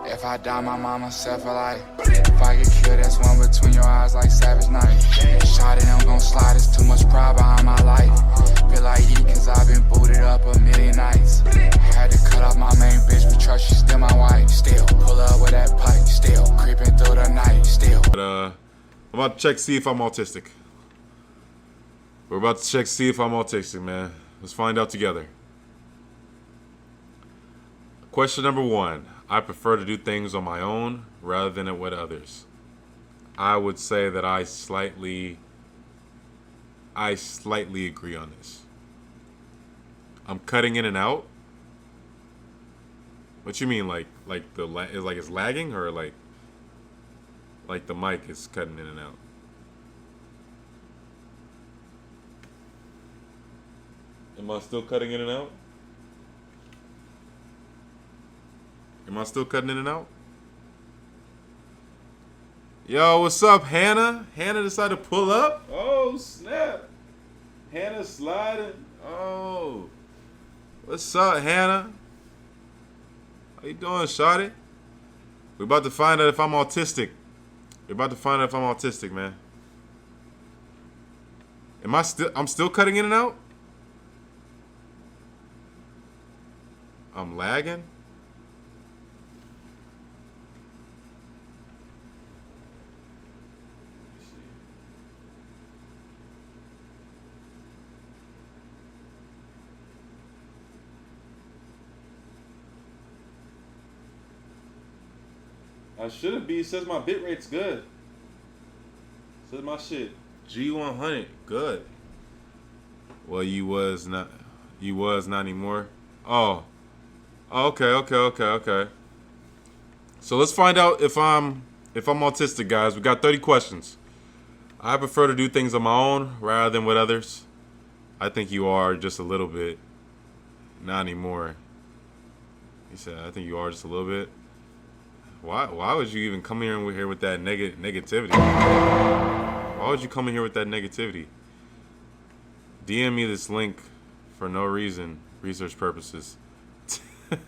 If I die, my mama set for life. If I get killed, that's one between your eyes like Savage Knife. Shot it, I'm gon' slide, it's too much pride behind my life. Feel like E, cause I've been booted up a million nights. Had to cut off my main bitch, but trust she's still my wife. Still, pull up with that pipe, still, creeping through the night, still. I'm about to check see if I'm autistic. We're about to check see if I'm autistic, man. Let's find out together. Question number 1. I prefer to do things on my own rather than with others. I would say that I slightly agree on this. I'm cutting in and out. What you mean, like it's lagging, or like the mic is cutting in and out? Am I still cutting in and out? Am I still cutting in and out? Yo, what's up, Hannah? Hannah decided to pull up? Oh, snap. Hannah sliding. Oh. What's up, Hannah? How you doing, shawty? We're about to find out if I'm autistic. We're about to find out if I'm autistic, man. I'm still cutting in and out? I'm lagging? I shouldn't be. It says my bit rate's good. It says my shit G100 good. Well, you was not anymore. Oh, okay. So let's find out if I'm autistic, guys. We got 30 questions. I prefer to do things on my own rather than with others. I think you are just a little bit. Not anymore. He said, I think you are just a little bit. Why would you even come here with that negativity? Why would you come in here with that negativity? DM me this link for no reason, research purposes. I'm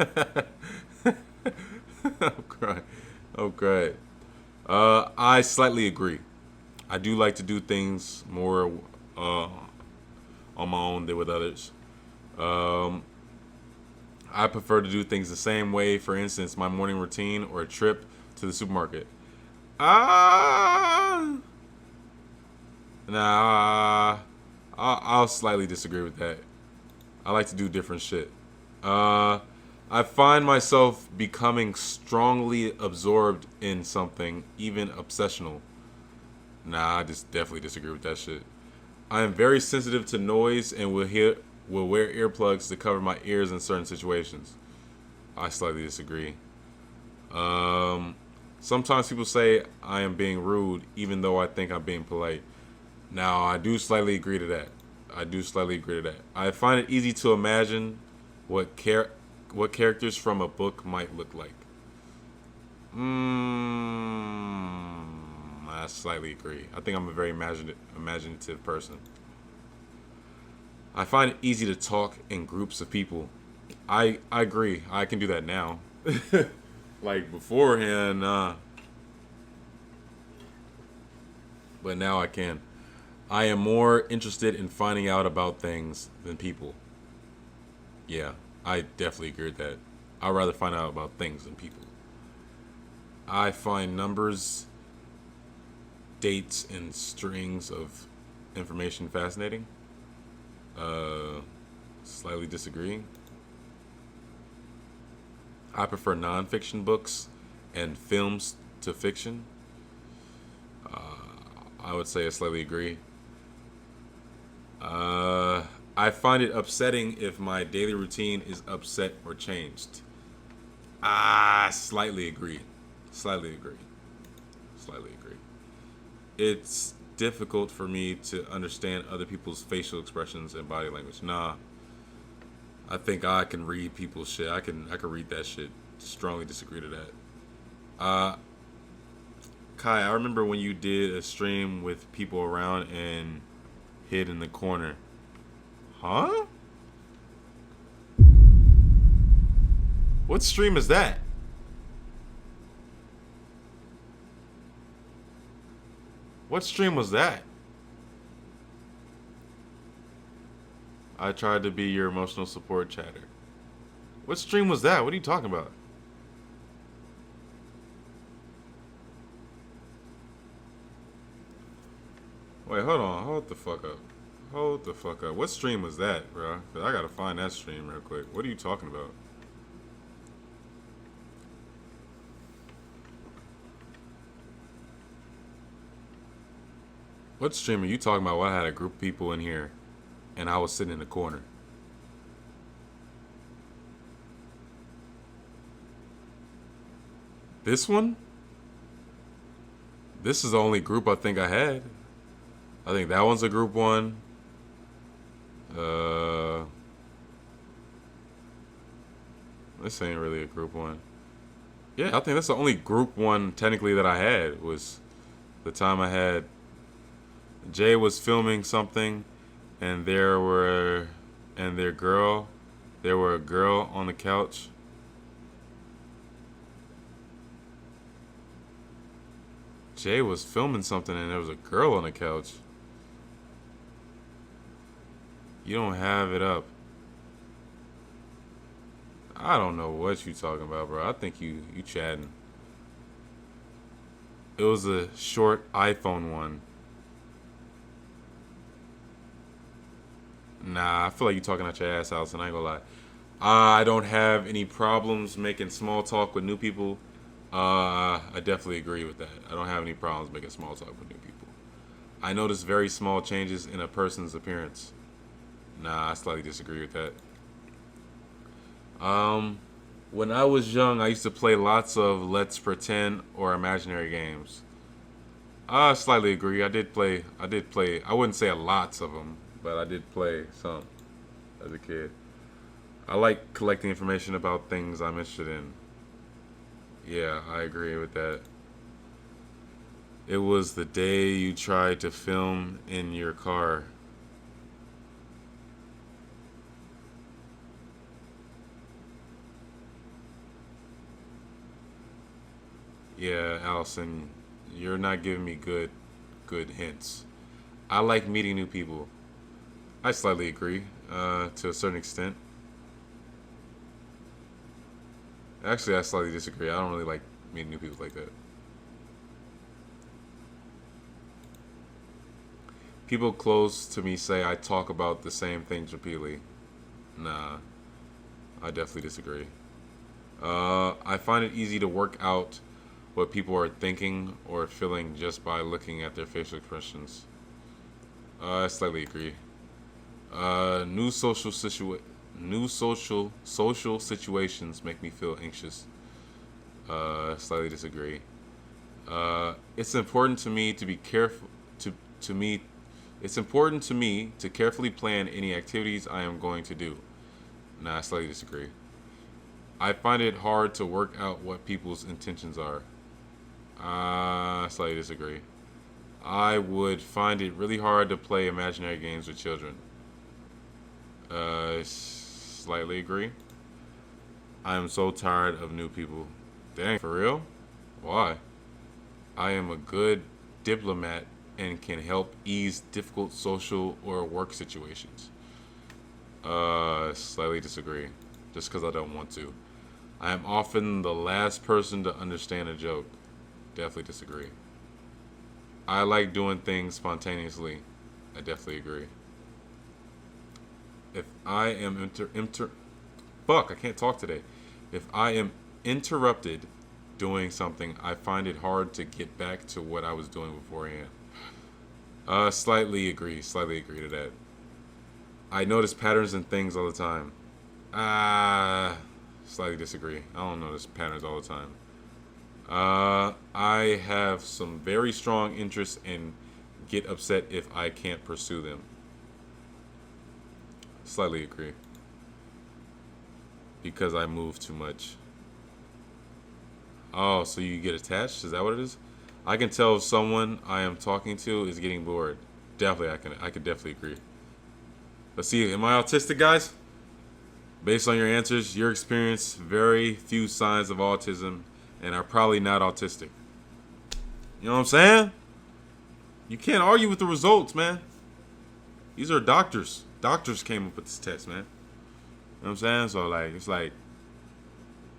crying. I slightly agree. I do like to do things more on my own than with others. I prefer to do things the same way. For instance, my morning routine or a trip to the supermarket. Nah, I'll slightly disagree with that. I like to do different shit. I find myself becoming strongly absorbed in something, even obsessional. Nah, I just definitely disagree with that shit. I am very sensitive to noise and will wear earplugs to cover my ears in certain situations. I slightly disagree. Sometimes people say I am being rude, even though I think I'm being polite. Now, I do slightly agree to that. I find it easy to imagine what characters from a book might look like. I slightly agree. I think I'm a very imaginative person. I find it easy to talk in groups of people. I agree. I can do that now. Like beforehand, but now I can. I am more interested in finding out about things than people. Yeah, I definitely agree with that. I'd rather find out about things than people. I find numbers, dates, and strings of information fascinating. Slightly disagree. I prefer nonfiction books and films to fiction. I would say I slightly agree. I find it upsetting if my daily routine is upset or changed. Slightly agree. It's difficult for me to understand other people's facial expressions and body language. Nah. I think I can read people's shit. I can read that shit. Strongly disagree to that. Kai, I remember when you did a stream with people around and hid in the corner. Huh? What stream is that? What stream was that? I tried to be your emotional support chatter. What stream was that? What are you talking about? Wait, hold on. Hold the fuck up. Hold the fuck up. What stream was that, bro? 'Cause I gotta find that stream real quick. What are you talking about? What stream are you talking about? Well, I had a group of people in here, and I was sitting in the corner. This one? This is the only group I think I had. I think that one's a group one. This ain't really a group one. Yeah, I think that's the only group one technically that I had was the time I had Jay was filming something and there were a girl on the couch. Jay was filming something and there was a girl on the couch. You don't have it up. I don't know what you talking about, bro. I think you chatting. It was a short iPhone one. Nah, I feel like you talking out your ass house, and I ain't gonna lie. I don't have any problems making small talk with new people. I definitely agree with that. I don't have any problems making small talk with new people. I notice very small changes in a person's appearance. Nah, I slightly disagree with that. When I was young, I used to play lots of Let's Pretend or imaginary games. I slightly agree. I did play. I wouldn't say lots of them, but I did play some as a kid. I like collecting information about things I'm interested in. Yeah, I agree with that. It was the day you tried to film in your car. Yeah, Allison, you're not giving me good hints. I like meeting new people. I slightly agree, to a certain extent. Actually, I slightly disagree. I don't really like meeting new people like that. People close to me say I talk about the same things repeatedly. Nah, I definitely disagree. I find it easy to work out what people are thinking or feeling just by looking at their facial expressions. I slightly agree. New social situations make me feel anxious. Slightly disagree. It's important to me to be careful to me. It's important to me to carefully plan any activities I am going to do. Nah, I slightly disagree. I find it hard to work out what people's intentions are. I slightly disagree. I would find it really hard to play imaginary games with children. Slightly agree. I am so tired of new people. Dang, for real? Why? I am a good diplomat and can help ease difficult social or work situations. Slightly disagree. Just because I don't want to. I am often the last person to understand a joke. Definitely disagree. I like doing things spontaneously. I definitely agree. If I am fuck, I can't talk today. If I am interrupted doing something, I find it hard to get back to what I was doing beforehand. Slightly agree to that. I notice patterns in things all the time. Slightly disagree. I don't notice patterns all the time. I have some very strong interests and get upset if I can't pursue them. Slightly agree. Because I move too much. Oh, so you get attached? Is that what it is? I can tell if someone I am talking to is getting bored. Definitely, I could definitely agree. Let's see, am I autistic, guys? Based on your answers, your experience, very few signs of autism and are probably not autistic. You know what I'm saying? You can't argue with the results, man. These are doctors. Doctors came up with this test, man. You know what I'm saying? So, like, it's like,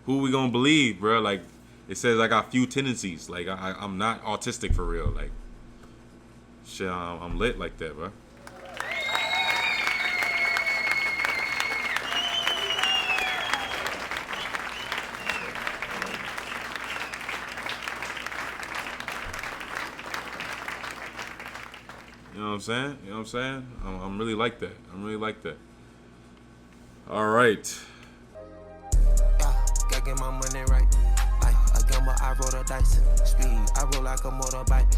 who we gonna believe, bro? Like, it says I got few tendencies. Like, I'm not autistic for real. Like, shit, I'm lit like that, bro. You know what I'm saying? You know what I'm saying? I'm really like that. I'm really like that. All right. Yeah, gotta get my money right. Like a gamble, I roll the dice. Speed, I roll like a motorbike.